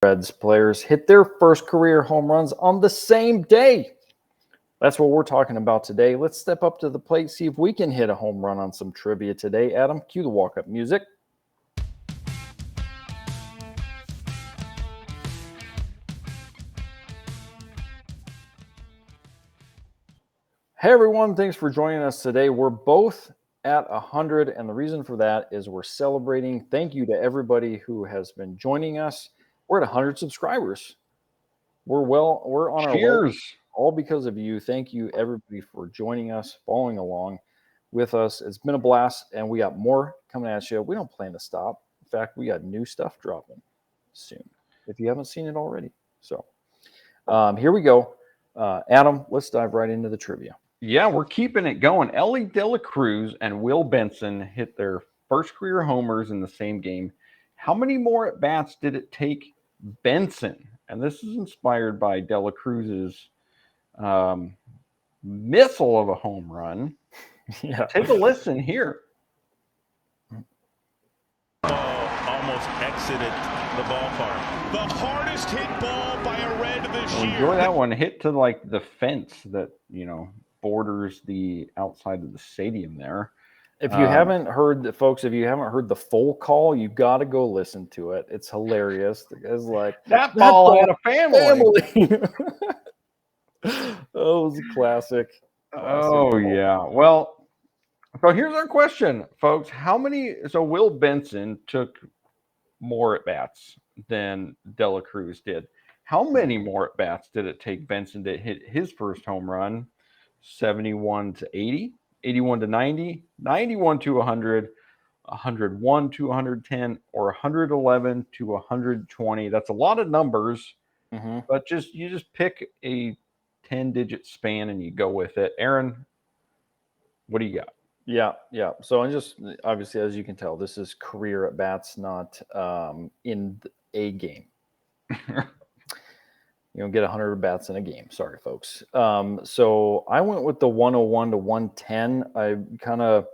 Reds players hit their first career home runs on the same day. That's what we're talking about today. Let's step up to the plate, see if we can hit a home run on some trivia today. Adam, cue the walk-up music. Hey everyone, thanks for joining us today. We're both at 100, and the reason for that is we're celebrating. Thank you to everybody who has been joining us. We're at 100 subscribers. We're on our way. Cheers. All because of you. Thank you everybody for joining us, following along with us. It's been a blast, and we got more coming at you. We don't plan to stop. In fact, we got new stuff dropping soon, if you haven't seen it already. So here we go. Adam, let's dive right into the trivia. Yeah, we're keeping it going. Elly De La Cruz and Will Benson hit their first career homers in the same game. How many more at-bats did it take Benson? And this is inspired by De La Cruz's missile of a home run. Yeah. Take a listen here. Almost exited the ballpark. The hardest hit ball by a Red this year. Enjoy that one. Hit to like the fence that, borders the outside of the stadium there. If you haven't heard, folks, if you haven't heard the full call, you got to go listen to it. It's hilarious. The guy's like, that ball had a family. Oh, it was a classic. Oh, yeah. Well, so here's our question, folks. So Will Benson took more at-bats than De La Cruz did. How many more at-bats did it take Benson to hit his first home run? 71 to 80, 81 to 90, 91 to 100, 101 to 110, or 111 to 120. That's a lot of numbers, but you just pick a 10-digit span and you go with it. Aaron, what do you got? Yeah. So obviously, as you can tell, this is career at bats, not in a game. You don't get 100 bats in a game. Sorry, folks. So I went with the 101 to 110. I kind of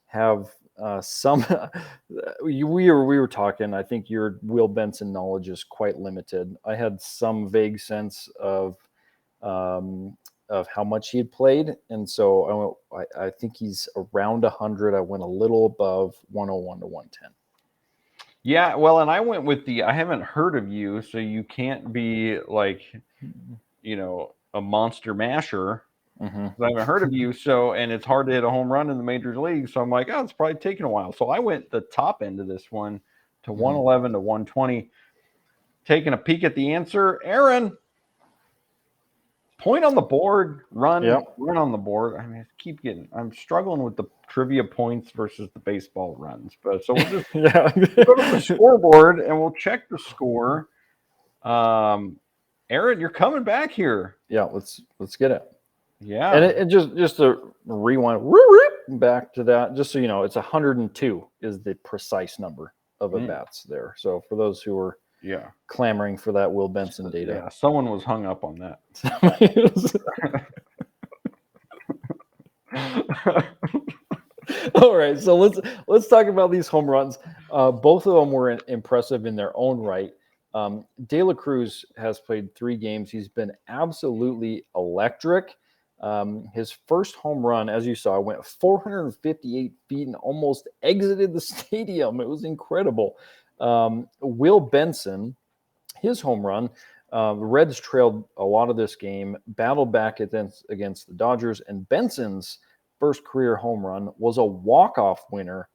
have some. we were talking. I think your Will Benson knowledge is quite limited. I had some vague sense of how much he had played, and so I think he's around 100. I went a little above 101 to 110. Yeah, well, and I went with I haven't heard of you, so you can't be like, a monster masher. I haven't heard of you, and it's hard to hit a home run in the major leagues. So I'm like, it's probably taking a while. So I went the top end of this one to 111 to 120. Taking a peek at the answer, Aaron. Point on the board, run on the board. I mean, I'm struggling with the trivia points versus the baseball runs. But so we'll just we'll go to the scoreboard and we'll check the score. Aaron, you're coming back here. Yeah, let's get it. Yeah. And just to rewind back to that, just so you know, it's 102 is the precise number of at-bats there. So for those who are clamoring for that Will Benson data. Yeah, someone was hung up on that. All right, so let's talk about these home runs. Both of them were impressive in their own right. De La Cruz has played 3 games. He's been absolutely electric. His first home run, as you saw, went 458 feet and almost exited the stadium. It was incredible. Will Benson, his home run, the Reds trailed a lot of this game, battled back against the Dodgers, and Benson's first career home run was a walk-off winner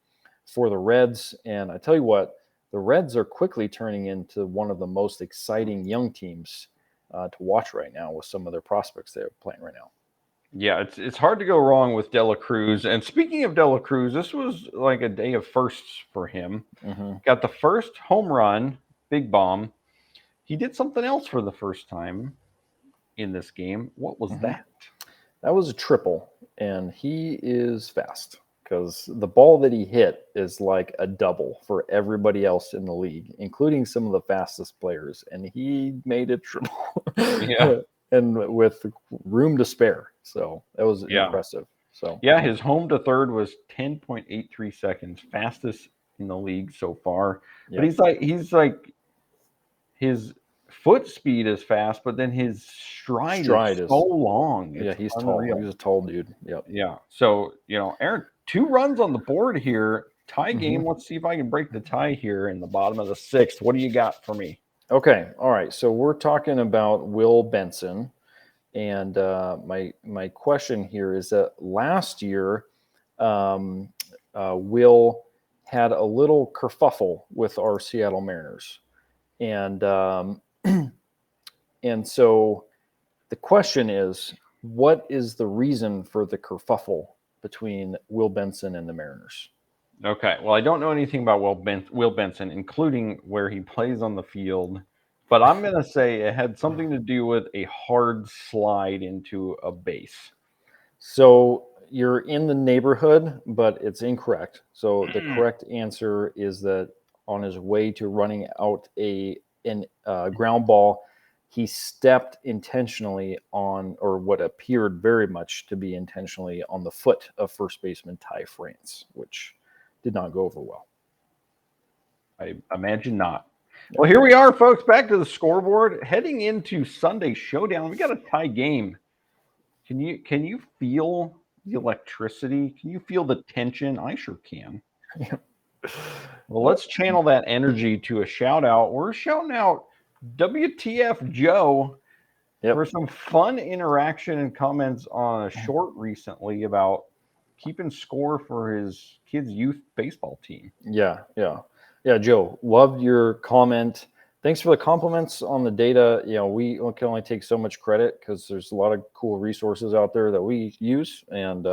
for the Reds. And I tell you what, the Reds are quickly turning into one of the most exciting young teams to watch right now with some of their prospects they're playing right now. Yeah, it's hard to go wrong with De La Cruz. And speaking of De La Cruz, this was like a day of firsts for him. Got the first home run, big bomb. He did something else for the first time in this game. What was that? That was a triple, and he is fast because the ball that he hit is like a double for everybody else in the league, including some of the fastest players, and he made it triple. Yeah. And with room to spare. So that was impressive. So yeah, his home to third was 10.83 seconds, fastest in the league so far. But he's like his foot speed is fast, but then his stride is so long. Yeah, It's he's unreal. tall. He's a tall dude. Yep. Yeah. So, Aaron, 2 runs on the board here. Tie game. Let's see if I can break the tie here in the bottom of the 6th. What do you got for me? Okay. All right. So we're talking about Will Benson. And my question here is that last year, Will had a little kerfuffle with our Seattle Mariners. And and so the question is, what is the reason for the kerfuffle between Will Benson and the Mariners? Okay. Well, I don't know anything about Will Benson, including where he plays on the field, but I'm going to say it had something to do with a hard slide into a base. So you're in the neighborhood, but it's incorrect. So the correct answer is that on his way to running out a ground ball, he stepped intentionally on, or what appeared very much to be intentionally on the foot of first baseman Ty France, which did not go over well. I imagine not. Well, here we are, folks, back to the scoreboard. Heading into Sunday Showdown, we got a tie game. Can you feel the electricity? Can you feel the tension? I sure can. Well, let's channel that energy to a shout out. We're shouting out WTF Joe for some fun interaction and comments on a short recently about keeping score for his kids' youth baseball team. Yeah, Joe, loved your comment. Thanks for the compliments on the data. We can only take so much credit because there's a lot of cool resources out there that we use, and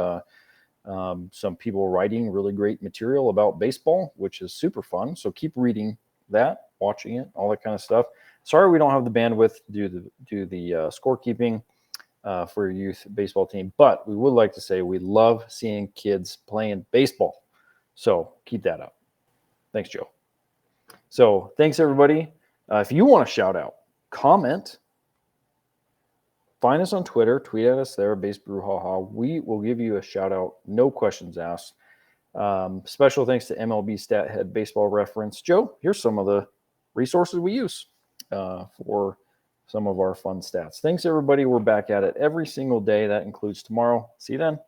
some people writing really great material about baseball, which is super fun. So keep reading that, watching it, all that kind of stuff. Sorry we don't have the bandwidth to do the scorekeeping for your youth baseball team, but we would like to say we love seeing kids playing baseball. So keep that up. Thanks, Joe. So thanks, everybody. If you want to shout out, comment, find us on Twitter, tweet at us there, Baseball Brewhaha. We will give you a shout out, no questions asked. Special thanks to MLB Stat Head Baseball Reference. Joe, here's some of the resources we use for some of our fun stats. Thanks, everybody. We're back at it every single day. That includes tomorrow. See you then.